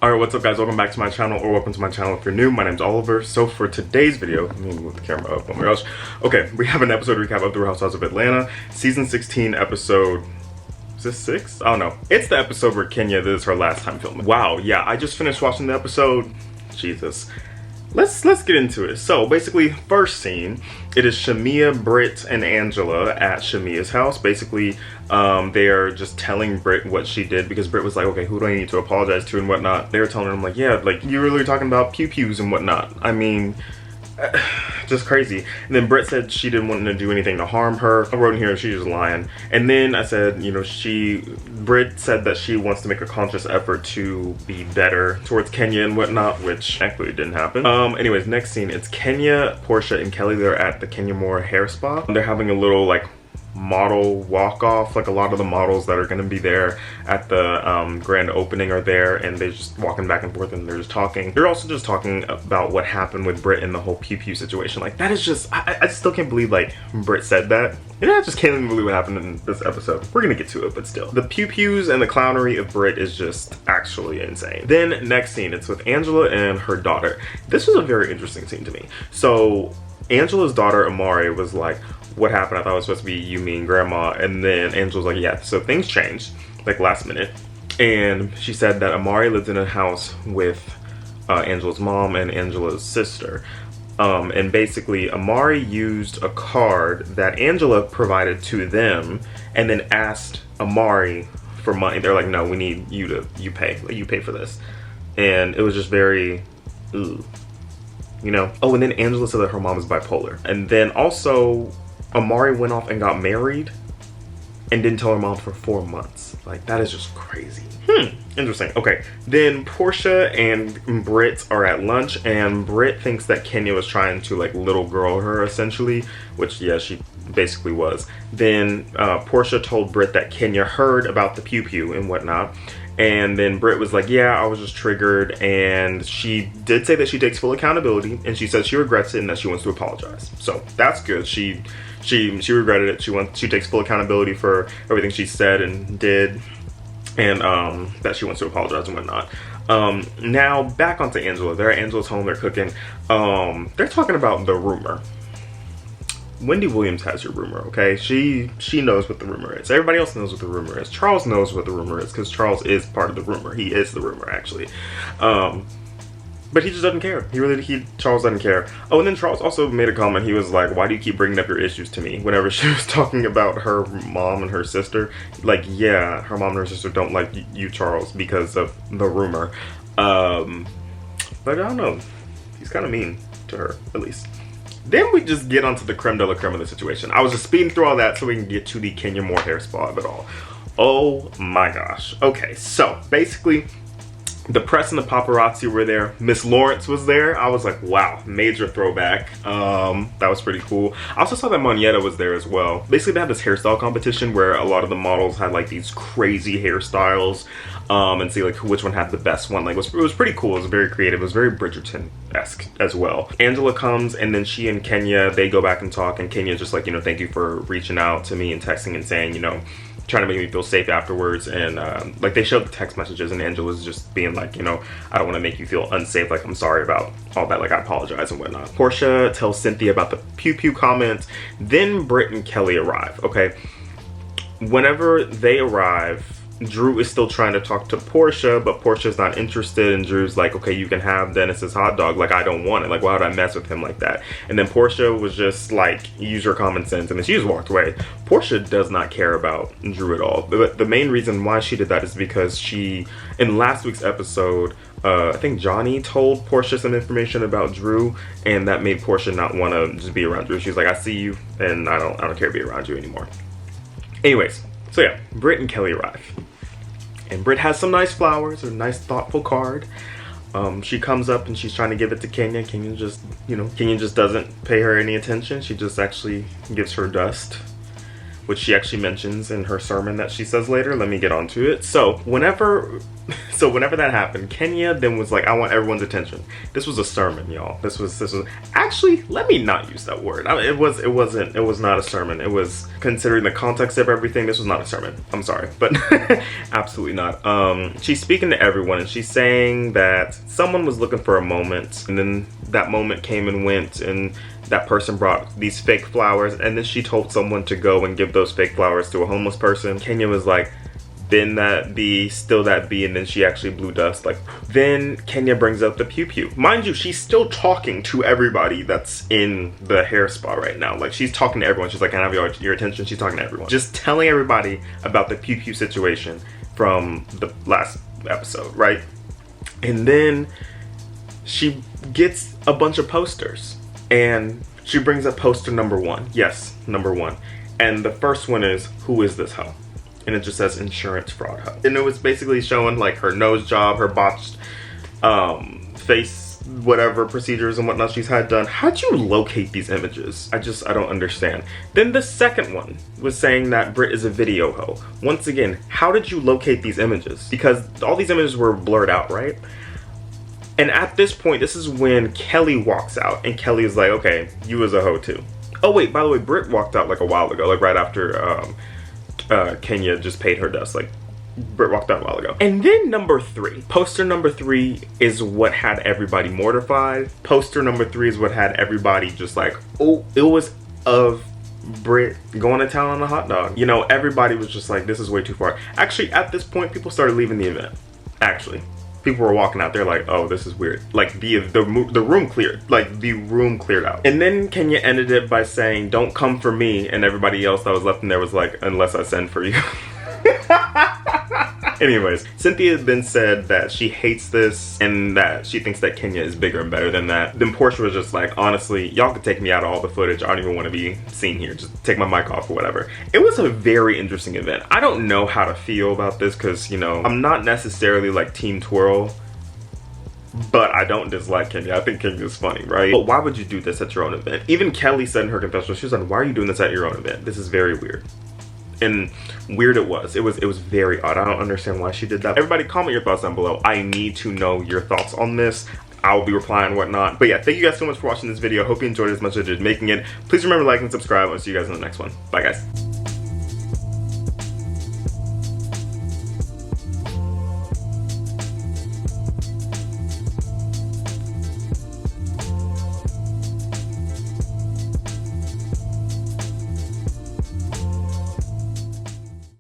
Alright, what's up guys? Welcome back to my channel, or welcome to my channel if you're new. My name's Oliver. So for today's video, let me move the camera up. Oh my gosh. Okay, we have an episode recap of The Real Housewives of Atlanta, season 16 episode, is this 6? I don't know. It's the episode where Kenya, this is her last time filming. Wow, yeah, I just finished watching the episode. Jesus. Let's get into it. So basically, first scene, it is Shamia, Britt, and Angela at Shamia's house. Basically, they are just telling Britt what she did because Britt was like, okay, who do I need to apologize to and whatnot. They were telling her, I'm like, yeah, like you were really talking about pew-pews and whatnot. I mean, just crazy. And then Britt said she didn't want to do anything to harm her. I wrote in here she's just lying. And then I said, you know, Britt said that she wants to make a conscious effort to be better towards Kenya and whatnot, which actually didn't happen. Anyways, next scene, it's Kenya, Portia, and Kelly. They're at the Kenya Moore hair spa. They're having a little like model walk-off. Like a lot of the models that are going to be there at the grand opening are there, and they're just walking back and forth and they're just talking. They're also just talking about what happened with Britt and the whole pew-pew situation. Like that is just, I still can't believe like Britt said that. And I just can't even believe what happened in this episode. We're gonna get to it, but still. The pew-pews and the clownery of Britt is just actually insane. Then next scene, it's with Angela and her daughter. This was a very interesting scene to me. So Angela's daughter Amari was like, what happened? I thought it was supposed to be you, me, and grandma. And then Angela's like, yeah, so things changed, like last minute. And she said that Amari lived in a house with Angela's mom and Angela's sister. And basically Amari used a card that Angela provided to them and then asked Amari for money. They're like, no, we need you pay for this. And it was just very, ooh, you know? Oh, and then Angela said that her mom is bipolar. And then also Amari went off and got married and didn't tell her mom for 4 months. Like, that is just crazy. Interesting. Okay, then Portia and Britt are at lunch, and Britt thinks that Kenya was trying to like little girl her essentially, which yeah, she basically was. Then Portia told Britt that Kenya heard about the pew-pew and whatnot. And then Britt was like, yeah, I was just triggered. And she did say that she takes full accountability, and she said she regrets it and that she wants to apologize. So that's good. She regretted it. She takes full accountability for everything she said and did, and that she wants to apologize and whatnot. Now back onto Angela. They're at Angela's home. They're cooking. They're talking about the rumor. Wendy Williams has your rumor, okay? She knows what the rumor is. Everybody else knows what the rumor is. Charles knows what the rumor is because Charles is part of the rumor. He is the rumor, actually. But he just doesn't care. Charles doesn't care. Oh, and then Charles also made a comment. He was like, why do you keep bringing up your issues to me? Whenever she was talking about her mom and her sister. Like, yeah, her mom and her sister don't like you, Charles, because of the rumor. But I don't know. He's kind of mean to her, at least. Then we just get onto the creme de la creme of the situation. I was just speeding through all that so we can get to the Kenya Moore hair spa of it all. Oh my gosh. Okay, so basically, the press and the paparazzi were there. Miss Lawrence was there. I was like, wow, major throwback. That was pretty cool. I also saw that Monietta was there as well. Basically, they had this hairstyle competition where a lot of the models had like these crazy hairstyles, and see like which one had the best one. Like it was pretty cool. It was very creative. It was very Bridgerton-esque as well. Angela comes, and then she and Kenya, they go back and talk, and Kenya's just like, you know, thank you for reaching out to me and texting and saying, you know, trying to make me feel safe afterwards. And like they showed the text messages, and Angela's just being like, you know, I don't want to make you feel unsafe, like I'm sorry about all that, like I apologize and whatnot. Portia tells Cynthia about the pew-pew comments. Then Britt and Kelly arrive. Okay, whenever they arrive, Drew is still trying to talk to Portia, but Portia's not interested, and Drew's like, okay, you can have Dennis's hot dog. Like, I don't want it. Like, why would I mess with him like that? And then Portia was just like, use your common sense, and then she just walked away. Portia does not care about Drew at all. The main reason why she did that is because in last week's episode, I think Johnny told Portia some information about Drew, and that made Portia not want to just be around Drew. She's like, I see you, and I don't care to be around you anymore. Anyways, so yeah, Britt and Kelly arrive. And Britt has some nice flowers, a nice thoughtful card. She comes up and she's trying to give it to Kenya. Kenya just doesn't pay her any attention. She just actually gives her dust. which she actually mentions in her sermon that she says later. Let me get onto it. So whenever that happened, Kenya then was like, I want everyone's attention. This was a sermon, y'all. This was actually, let me not use that word. I mean, it was not a sermon. It was, considering the context of everything, this was not a sermon. I'm sorry, but absolutely not. She's speaking to everyone, and she's saying that someone was looking for a moment, and then that moment came and went, and that person brought these fake flowers, and then she told someone to go and give those fake flowers to a homeless person. Kenya was like, been that bee, still that bee, and then she actually blew dust. Like, then Kenya brings up the pew pew. Mind you, she's still talking to everybody that's in the hair spa right now. Like, she's talking to everyone. She's like, can I have your attention? She's talking to everyone. Just telling everybody about the pew pew situation from the last episode, right? And then she gets a bunch of posters, and she brings up poster number 1. Yes, number 1. And the first one is, who is this hoe? And it just says insurance fraud hoe. And it was basically showing like her nose job, her botched face, whatever procedures and whatnot she's had done. How'd you locate these images? I don't understand. Then the second one was saying that Brit is a video hoe. Once again, how did you locate these images? Because all these images were blurred out, right? And at this point, this is when Kelly walks out, and Kelly is like, okay, you was a hoe too. Oh wait, by the way, Brit walked out like a while ago, like right after Kenya just paid her dust. Like, Brit walked out a while ago. And then number 3, poster number 3 is what had everybody mortified. Poster number 3 is what had everybody just like, oh, it was of Brit going to town on a hot dog. You know, everybody was just like, this is way too far. Actually, at this point, people started leaving the event. Actually, people were walking out there like, oh, this is weird. Like, the room cleared. Like, the room cleared out. And then Kenya ended it by saying, don't come for me. And everybody else that was left in there was like, unless I send for you. Anyways, Cynthia then said that she hates this and that she thinks that Kenya is bigger and better than that. Then Portia was just like, honestly, y'all could take me out of all the footage. I don't even want to be seen here. Just take my mic off or whatever. It was a very interesting event. I don't know how to feel about this because, you know, I'm not necessarily like Team Twirl, but I don't dislike Kenya. I think Kenya is funny, right? But why would you do this at your own event? Even Kelly said in her confessional, she was like, why are you doing this at your own event? This is very weird. And weird it was. It was very odd. I don't understand why she did that. Everybody comment your thoughts down below. I need to know your thoughts on this. I will be replying and whatnot. But yeah, thank you guys so much for watching this video. Hope you enjoyed it as much as I did making it. Please remember to like and subscribe. I'll see you guys in the next one. Bye guys.